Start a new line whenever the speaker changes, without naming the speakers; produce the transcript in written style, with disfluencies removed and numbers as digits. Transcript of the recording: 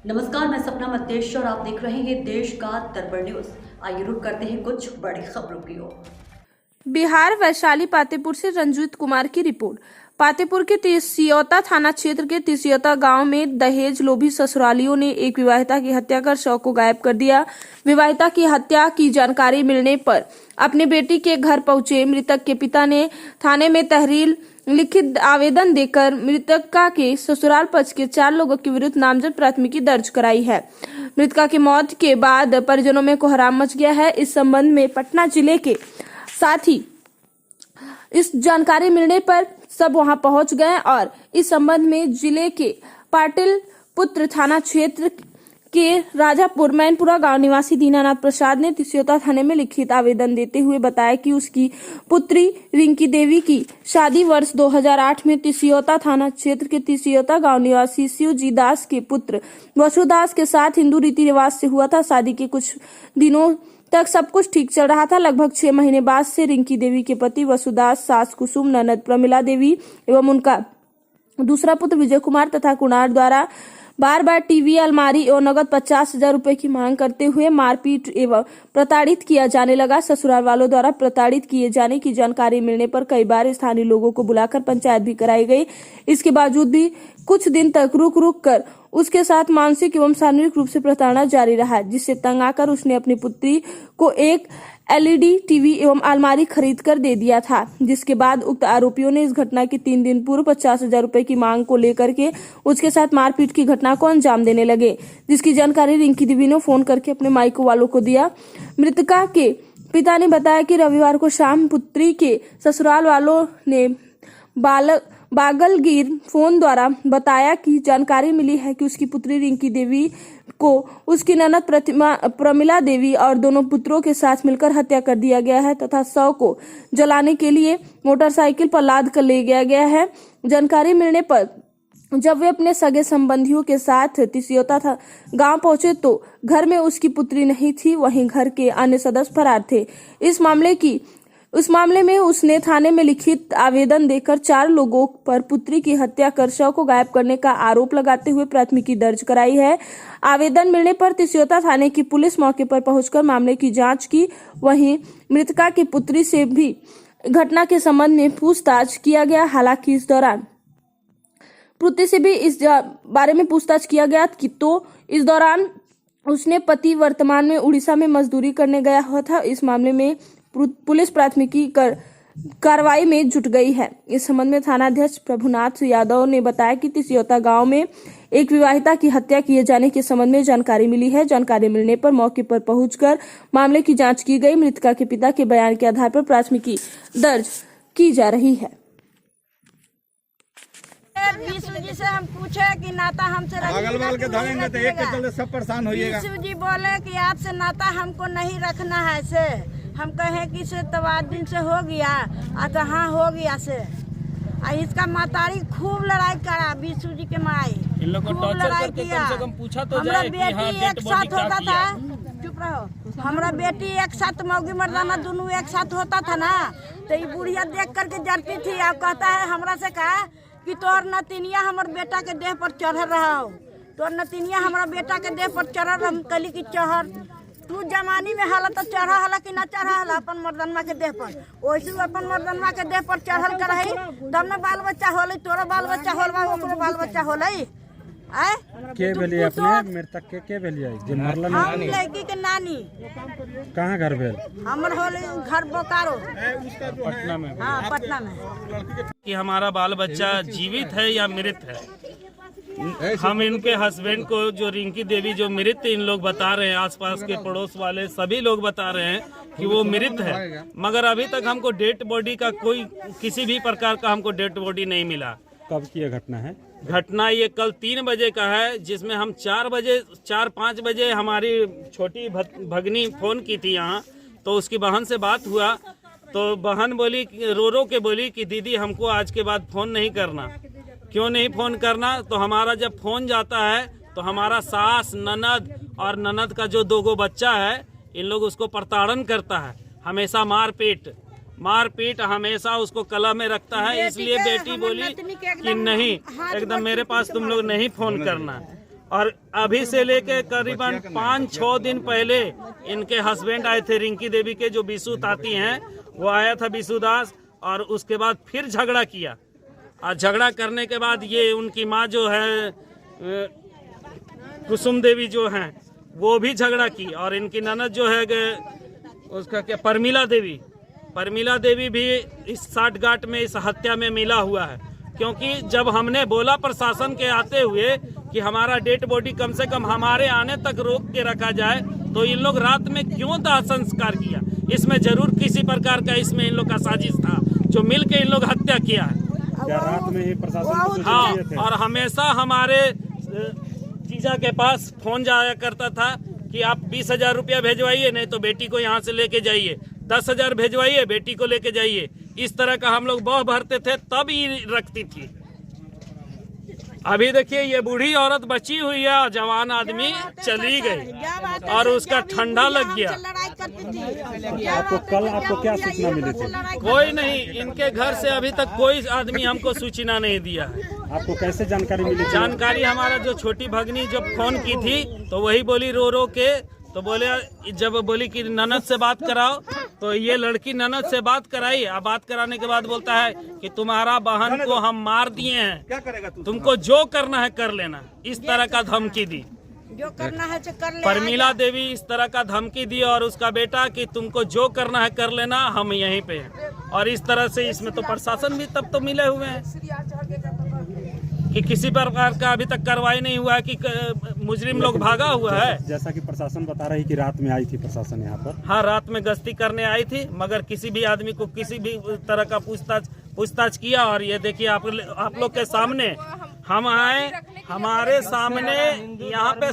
नमस्कार, मैं सपना मध्य और आप देख रहे हैं देश का दरबार न्यूज। आइए रुक करते हैं कुछ बड़ी खबरों की ओर।
बिहार वैशाली पातेपुर से रंजीत कुमार की रिपोर्ट। पातेपुर के तिसियौता थाना क्षेत्र के तिसियौता गांव में दहेज लोभी ससुरालियों ने एक विवाहिता की हत्या कर शव को गायब कर दिया। विवाहिता की हत्या की जानकारी मिलने पर अपनी बेटी के घर पहुंचे मृतक के पिता ने थाने में तहरीर लिखित आवेदन देकर मृतका के ससुराल पक्ष के 4 लोगों के विरुद्ध नामजद प्राथमिकी दर्ज कराई है। मृतका की मौत के बाद परिजनों में कोहराम मच गया है। इस संबंध में पटना जिले के साथ ही इस जानकारी मिलने पर सब वहां पहुंच गए और इस संबंध में जिले के पाटिल पुत्र थाना क्षेत्र के राजापुर मैनपुरा गांव निवासी दीनानाथ प्रसाद ने तिसियौता थाने में लिखित आवेदन देते हुए बताया कि उसकी पुत्री रिंकी देवी की शादी वर्ष 2008 में तिसियौता थाना क्षेत्र के तिसियौता गांव निवासी शिवजी दास के पुत्र वसुदास के साथ हिंदू रीति रिवाज से हुआ था। शादी के कुछ दिनों तक सब कुछ ठीक चल रहा था। लगभग 6 महीने बाद से रिंकी देवी के पति वसुदास, सास कुसुम, ननद प्रमिला देवी एवं उनका दूसरा पुत्र विजय कुमार तथा कुणाल द्वारा बार बार टीवी, अलमारी और नगद 50,000 रुपए की मांग करते हुए मारपीट एवं प्रताड़ित किया जाने लगा। ससुराल वालों द्वारा प्रताड़ित किए जाने की जानकारी मिलने पर कई बार स्थानीय लोगों को बुलाकर पंचायत भी कराई गई। इसके बावजूद भी कुछ दिन तक रुक कर उसके साथ मानसिक एवं शारीरिक रूप से प्रताड़ना जारी रहा, जिससे तंग आकर उसने अपनी पुत्री को एक LED टीवी एवं अलमारी खरीद कर दे दिया था। जिसके बाद उक्त आरोपियों ने इस घटना के 3 दिन पूर्व 50,000 रुपए की मांग को लेकर के उसके साथ मारपीट की घटना को अंजाम देने लगे, जिसकी जानकारी रिंकी देवी ने फोन करके अपने मायके वालों को दिया। मृतका के पिता ने बताया कि रविवार को शाम पुत्री के ससुराल वालों ने बागलगीर फोन द्वारा बताया कि जानकारी मिली है कि उसकी पुत्री रिंकी देवी को उसकी ननद प्रमिला देवी और दोनों पुत्रों के साथ मिलकर हत्या कर दिया गया है तथा शव को जलाने के लिए मोटरसाइकिल पर लाद कर ले गया है। जानकारी मिलने पर जब वे अपने सगे संबंधियों के साथ तिसियौता था गांव पहुंचे तो घर में उसकी पुत्री नहीं थी, वहीं घर के अन्य सदस्य फरार थे। उस मामले में उसने थाने में लिखित आवेदन देकर 4 लोगों पर पुत्री की हत्या कर शव को गायब करने का आरोप लगाते हुए प्राथमिकी दर्ज कराई है। आवेदन मिलने पर तिसियौता थाने की पुलिस मौके पर पहुंचकर मामले की जांच की। वहीं मृतका की पुत्री से भी घटना के संबंध में पूछताछ किया गया। हालांकि इस दौरान पुत्री से भी इस बारे में पूछताछ किया गया तो इस दौरान उसने पति वर्तमान में उड़ीसा में मजदूरी करने गया हुआ था। इस मामले में पुलिस प्राथमिकी कर कार्रवाई में जुट गई है। इस संबंध में थानाध्यक्ष प्रभुनाथ यादव ने बताया कि तिसियौता गांव में एक विवाहिता की हत्या किए जाने के संबंध में जानकारी मिली है। जानकारी मिलने पर मौके पर पहुंचकर मामले की जांच की गई। मृतका के पिता के बयान के आधार पर प्राथमिकी दर्ज की जा रही है।
जी से हम पूछे कि नाता हमसे
अगल-बगल के धरेंगे तो एक के चलते सब परेशान होइएगा।
जी बोले कि आपसे नाता हमको नहीं रखना है से हम कहे कि से तवा दिन से हो गया तो हाँ हो गया से इसका मातारी खूब लड़ाई करा बीसू जी के माई
इन लोग को
खूब
टॉर्चर
लड़ाई
करके
किया।
कम से कम पूछा तो
हमरा
जाए कि हाँ
बेटी
डेड
एक
बॉडी
साथ
क्या
होता
किया।
था, चुप रहो। हमरा बेटी एक साथ मौगी मर्दाना दोनों एक साथ होता था ना, तो ये बुढ़िया देख करके जरती थी। अब कहता है हमरा से कहा कि तोर नतिनिया हमर बेटा के देह पर चढ़ रहा, तोर नतिनिया हमारा बेटा के देह पर चढ़। हम कहली कि चढ़ तू जमानी में हालत तो चढ़ा हला कि ना चढ़ा हला अपन मर्दनमा के देह पर, वैसे अपन मर्दनमा के देह पर चढ़ल करही तब न बाल बच्चा होले। तोरा बाल बच्चा होल बा, ओकरो बाल बच्चा होले। आए
के भेलिए अपने मृतक के भेलिए जे मरलन?
हम लड़की के नानी।
कहाँ घर भेल?
हमर होले घर बोकारो,
पटना में।
हाँ पटना में।
कि हमारा बाल बच्चा जीवित है या मृत है। हम इनके हस्बैंड को जो रिंकी देवी जो मृत इन लोग बता रहे हैं, आसपास के पड़ोस वाले सभी लोग बता रहे हैं कि वो मृत है, मगर अभी तक हमको डेड बॉडी का कोई किसी भी प्रकार का हमको डेड बॉडी नहीं मिला।
कब की ये घटना है?
घटना ये कल 3 बजे का है, जिसमें हम 4-5 बजे हमारी छोटी भगनी फोन की थी यहाँ, तो उसकी बहन से बात हुआ तो बहन बोली रो के बोली कि दीदी हमको आज के बाद फोन नहीं करना। क्यों नहीं फोन करना? तो हमारा जब फोन जाता है तो हमारा सास, ननद और ननद का जो 2 बच्चा है, इन लोग उसको प्रताड़न करता है। हमेशा मारपीट हमेशा उसको कला में रखता है। इसलिए बेटी बोली कि नहीं, एकदम मेरे पास तुम लोग नहीं फोन करना। और अभी से लेके करीबन 5-6 दिन पहले इनके हस्बैंड आए थे, रिंकी देवी के जो बीसू ताती हैं, वो आया था बीसू दास, और उसके बाद फिर झगड़ा किया। और झगड़ा करने के बाद ये उनकी माँ जो है कुसुम देवी जो हैं वो भी झगड़ा की, और इनकी ननद जो है उसका क्या परमिला देवी भी इस साठगांठ में, इस हत्या में मिला हुआ है। क्योंकि जब हमने बोला प्रशासन के आते हुए कि हमारा डेड बॉडी कम से कम हमारे आने तक रोक के रखा जाए, तो इन लोग रात में क्यों दाह संस्कार किया? इसमें जरूर किसी प्रकार का इसमें इन लोग का साजिश था, जो मिल के इन लोग हत्या किया है।
क्या रात में ही प्रशासन को सूचना
हाँ,
दिए थे?
और हमेशा हमारे जीजा के पास फोन जाया करता था कि आप 20,000 रुपया भेजवाइए, नहीं तो बेटी को यहाँ से लेके जाइए, 10,000 भेजवाइए, बेटी को लेके जाइए। इस तरह का हम लोग बह भरते थे, तब ही रखती थी। अभी देखिए ये बूढ़ी औरत बची हुई है और जवान आदमी चली गई और उसका ठंडा लग गया।
आपको क्या सूचना मिली थी?
कोई नहीं, इनके घर से अभी तक कोई आदमी हमको सूचना नहीं दिया है।
आपको कैसे जानकारी मिली थी?
जानकारी हमारा जो छोटी भगनी जब फोन की थी तो वही बोली रो रो के, तो बोले, जब बोली कि ननद से बात कराओ, तो ये लड़की ननद से बात कराई। अब बात कराने के बाद बोलता है कि तुम्हारा बहन को हम मार दिए हैं, क्या करेगा तू? तुमको जो करना है कर लेना। इस तरह का धमकी दी,
जो करना है तो कर ले।
परमिला देवी इस तरह का धमकी दी, और उसका बेटा कि तुमको जो करना है कर लेना, हम यहीं पे हैं। और इस तरह से इसमें तो प्रशासन भी तब तो मिले हुए हैं कि किसी प्रकार का अभी तक कार्रवाई नहीं हुआ है कि मुजरिम लोग भागा हुआ है।
जैसा कि प्रशासन बता रही कि रात में आई थी प्रशासन यहाँ पर।
हाँ, रात में गश्ती करने आई थी, मगर किसी भी आदमी को किसी भी तरह का पूछताछ किया। और ये देखिए आप लोग के सामने हम आए, हमारे सामने यहाँ पे